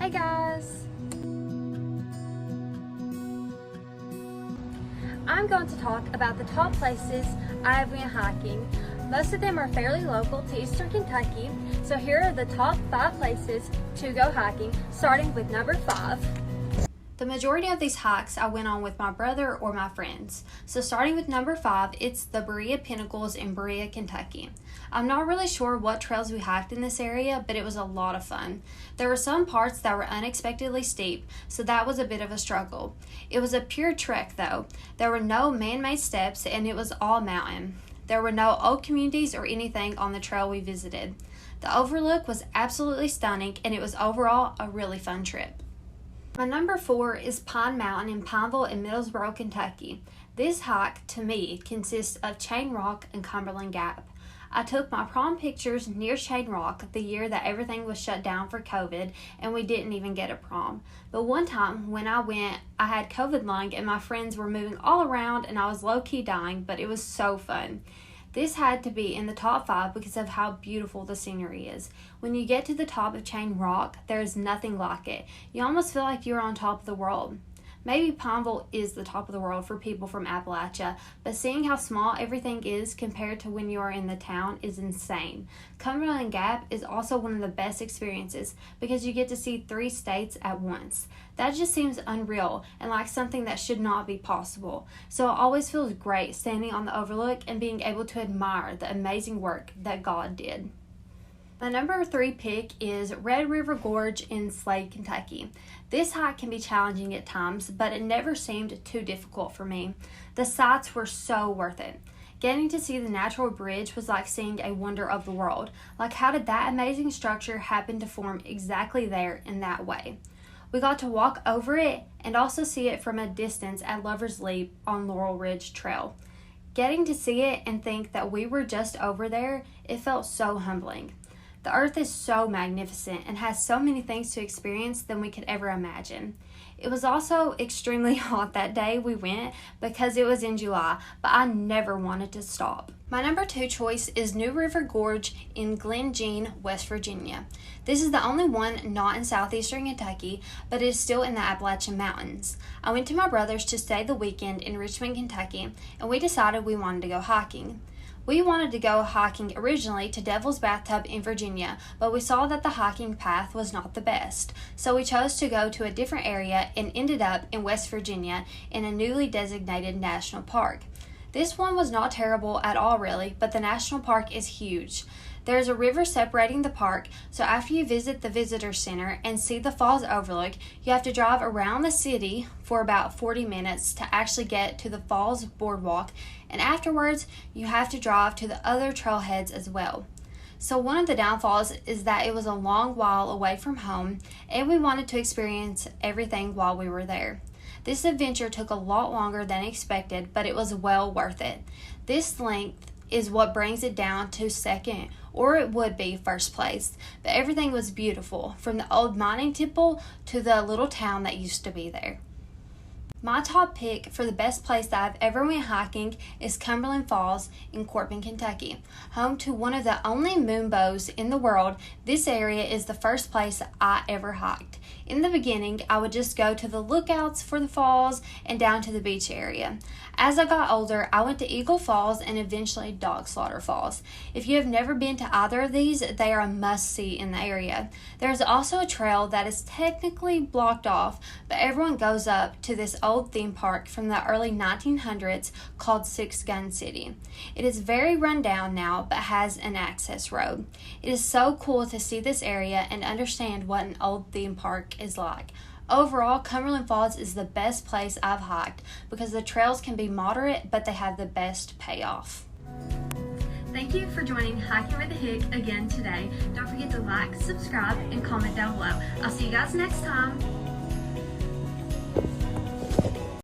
Hey guys! I'm going to talk about the top places I've went hiking. Most of them are fairly local to Eastern Kentucky, so here are the top 5 places to go hiking, starting with number 5. The majority of these hikes I went on with my brother or my friends. So starting with number 5, it's the Berea Pinnacles in Berea, Kentucky. I'm not really sure what trails we hiked in this area, but it was a lot of fun. There were some parts that were unexpectedly steep, so that was a bit of a struggle. It was a pure trek though. There were no man-made steps and it was all mountain. There were no old communities or anything on the trail we visited. The overlook was absolutely stunning and it was overall a really fun trip. My number 4 is Pine Mountain in Pineville in Middlesboro, Kentucky. This hike, to me, consists of Chain Rock and Cumberland Gap. I took my prom pictures near Chain Rock the year that everything was shut down for COVID and we didn't even get a prom. But one time when I went, I had COVID lung and my friends were moving all around and I was low-key dying, but it was so fun. This had to be in the top 5 because of how beautiful the scenery is. When you get to the top of Chain Rock, there is nothing like it. You almost feel like you're on top of the world. Maybe Pineville is the top of the world for people from Appalachia, but seeing how small everything is compared to when you are in the town is insane. Cumberland Gap is also one of the best experiences because you get to see 3 states at once. That just seems unreal and like something that should not be possible. So it always feels great standing on the overlook and being able to admire the amazing work that God did. My number 3 pick is Red River Gorge in Slade, Kentucky. This hike can be challenging at times, but it never seemed too difficult for me. The sights were so worth it. Getting to see the natural bridge was like seeing a wonder of the world. Like, how did that amazing structure happen to form exactly there in that way? We got to walk over it and also see it from a distance at Lover's Leap on Laurel Ridge Trail. Getting to see it and think that we were just over there, it felt so humbling. The earth is so magnificent and has so many things to experience than we could ever imagine. It was also extremely hot that day we went because it was in July, but I never wanted to stop. My number 2 choice is New River Gorge in Glen Jean, West Virginia. This is the only one not in southeastern Kentucky, but it is still in the Appalachian Mountains. I went to my brother's to stay the weekend in Richmond, Kentucky, and we decided we wanted to go hiking. We wanted to go hiking originally to Devil's Bathtub in Virginia, but we saw that the hiking path was not the best, so we chose to go to a different area and ended up in West Virginia in a newly designated national park. This one was not terrible at all really, but the national park is huge. There is a river separating the park, so after you visit the visitor center and see the falls overlook, you have to drive around the city for about 40 minutes to actually get to the falls boardwalk, and afterwards you have to drive to the other trailheads as well. So one of the downfalls is that it was a long while away from home and we wanted to experience everything while we were there. This adventure took a lot longer than expected, but it was well worth it. This length is what brings it down to second, or it would be first place. But everything was beautiful, from the old mining temple to the little town that used to be there. My top pick for the best place that I've ever went hiking is Cumberland Falls in Corbin, Kentucky. Home to one of the only moon bows in the world, this area is the first place I ever hiked. In the beginning, I would just go to the lookouts for the falls and down to the beach area. As I got older, I went to Eagle Falls and eventually Dog Slaughter Falls. If you have never been to either of these, they are a must-see in the area. There is also a trail that is technically blocked off, but everyone goes up to this old theme park from the early 1900s called Six Gun City. It is very run down now, but has an access road. It is so cool to see this area and understand what an old theme park is like. Overall, Cumberland Falls is the best place I've hiked because the trails can be moderate, but they have the best payoff. Thank you for joining Hiking with the Hick again today. Don't forget to like, subscribe, and comment down below. I'll see you guys next time.